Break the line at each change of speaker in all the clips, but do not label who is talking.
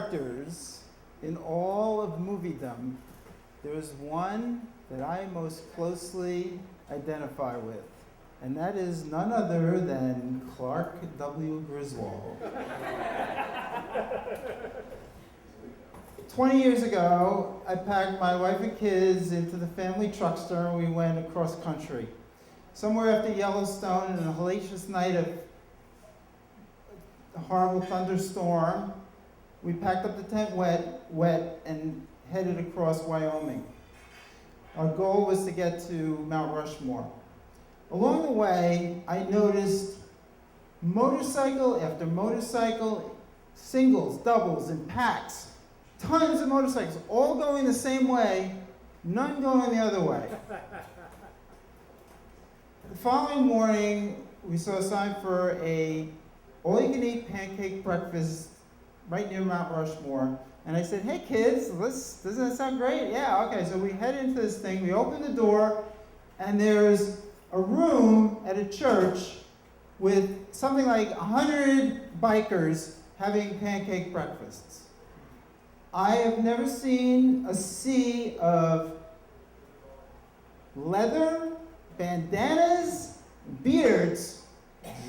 characters in all of moviedom, there is one that I most closely identify with, and that is none other than Clark W. Griswold. 20 years ago, I packed my wife and kids into the family truckster and we went across country. Somewhere after Yellowstone, in a hellacious night of a horrible thunderstorm, we packed up the tent wet and headed across Wyoming. Our goal was to get to Mount Rushmore. Along the way, I noticed motorcycle after motorcycle, singles, doubles, and packs. Tons of motorcycles, all going the same way, none going the other way. The following morning, we saw a sign for a all-you-can-eat pancake breakfast right near Mount Rushmore. And I said, hey kids, doesn't that sound great? Yeah, okay, so we head into this thing, we open the door, and there's a room at a church with something like 100 bikers having pancake breakfasts. I have never seen a sea of leather, bandanas, beards,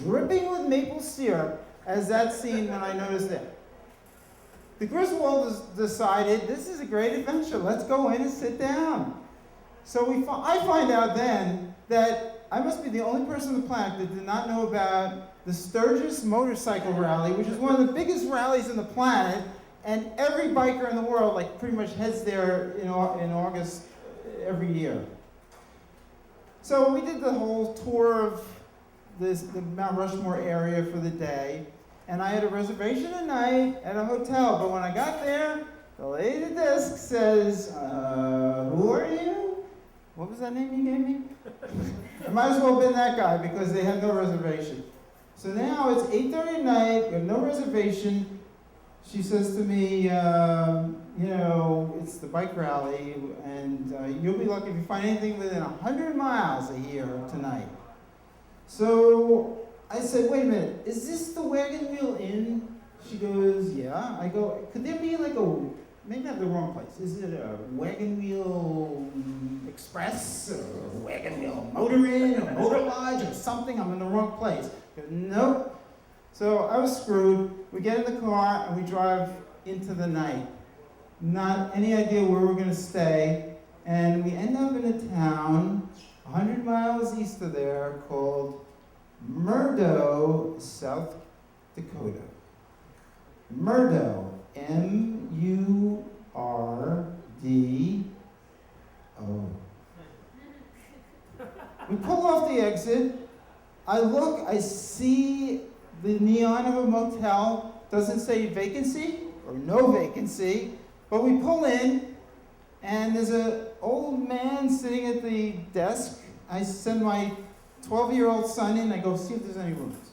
dripping with maple syrup as that scene when I noticed it. The Griswolds decided, this is a great adventure, let's go in and sit down. So I find out then that I must be the only person on the planet that did not know about the Sturgis Motorcycle Rally, which is one of the biggest rallies on the planet, and every biker in the world pretty much heads there in August every year. So we did the whole tour of the Mount Rushmore area for the day, and I had a reservation at night at a hotel, but when I got there, the lady at the desk says, who are you? What was that name you gave me? I might as well have been that guy because they had no reservation. So now it's 8:30 at night, we have no reservation. She says to me, it's the bike rally, and you'll be lucky if you find anything within 100 miles of here tonight. So I said, wait a minute, is this the Wagon Wheel Inn? She goes, yeah. I go, could there be maybe I have the wrong place. Is it a Wagon Wheel Express, or a Wagon Wheel Motor Inn, or Motor Lodge, or something? I'm in the wrong place. She goes, nope. So I was screwed. We get in the car and we drive into the night. Not any idea where we're going to stay. And we end up in a town 100 miles east of there called Murdo, South Dakota. Murdo, M-U-R-D-O. We pull off the exit. I look, I see the neon of a motel, doesn't say vacancy or no vacancy, but we pull in, and there's an old man sitting at the desk. I send my 12-year-old son in, I go see if there's any rooms.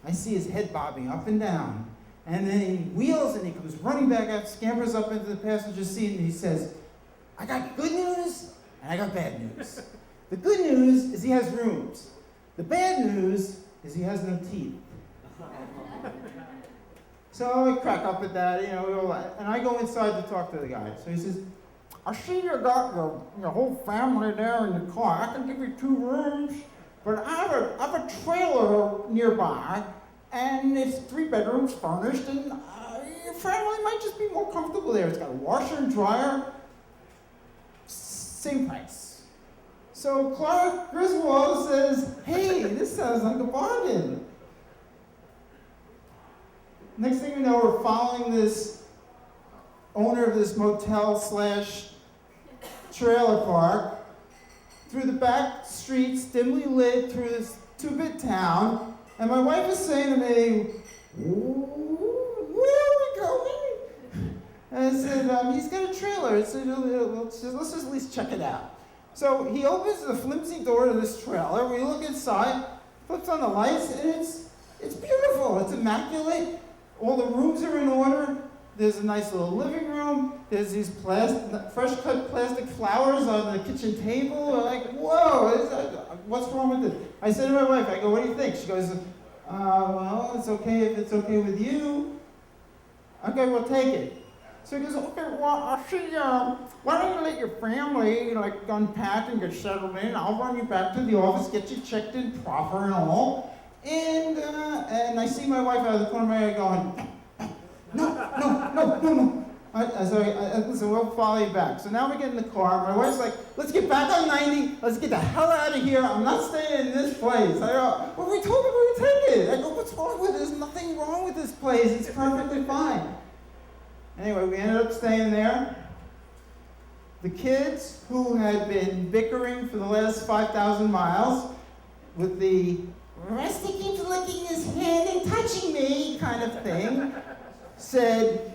I see his head bobbing up and down, and then he wheels and he comes running back out, scampers up into the passenger seat, and he says, I got good news and I got bad news. The good news is he has rooms. The bad news is he has no teeth. So I crack up at that, and I go inside to talk to the guy. So he says, I see you got your whole family there in the car. I can give you 2 rooms, but I have a trailer nearby, and it's 3 bedrooms furnished, and your family might just be more comfortable there. It's got a washer and dryer, same price. So Clark Griswold says, hey, this sounds like a bargain. Next thing we know, we're following this owner of this motel / trailer park through the back streets, dimly lit, through this 2-bit town, and my wife is saying to me, where are we going? And I said, he's got a trailer. I said, let's just at least check it out. So he opens the flimsy door to this trailer. We look inside, flips on the lights, and it's beautiful. It's immaculate. All the rooms are in order. There's a nice little living room. There's these fresh cut plastic flowers on the kitchen table. We're like, whoa, what's wrong with this? I said to my wife, I go, what do you think? She goes, well, it's okay if it's okay with you. Okay, we'll take it. So he goes, okay, well, why don't you let your family, like, unpack and get settled in? I'll run you back to the office, get you checked in proper and all. And I see my wife out of the corner of my eye going, no. So we'll follow you back. So now we get in the car. My wife's like, let's get back on 90. Let's get the hell out of here. I'm not staying in this place. I go, well, we told her we would take it. I go, what's wrong with it? There's nothing wrong with this place. It's perfectly fine. Anyway, we ended up staying there. The kids who had been bickering for the last 5,000 miles with the Rusty keeps licking his hand and touching me kind of thing, said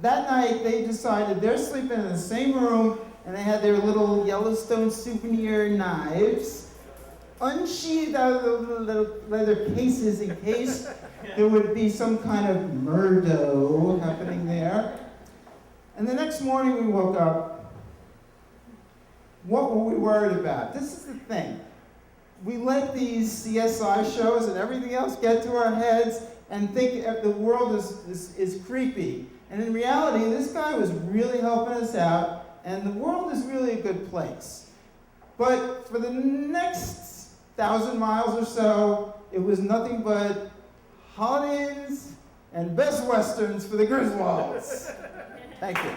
that night they decided they're sleeping in the same room, and they had their little Yellowstone souvenir knives unsheathed out of the little leather cases in case there would be some kind of murdo happening there. And the next morning we woke up. What were we worried about? This is the thing. We let these CSI shows and everything else get to our heads and think the world is creepy. And in reality, this guy was really helping us out, and the world is really a good place. But for the next 1,000 miles or so, it was nothing but Holiday Inns and Best Westerns for the Griswolds. Thank you.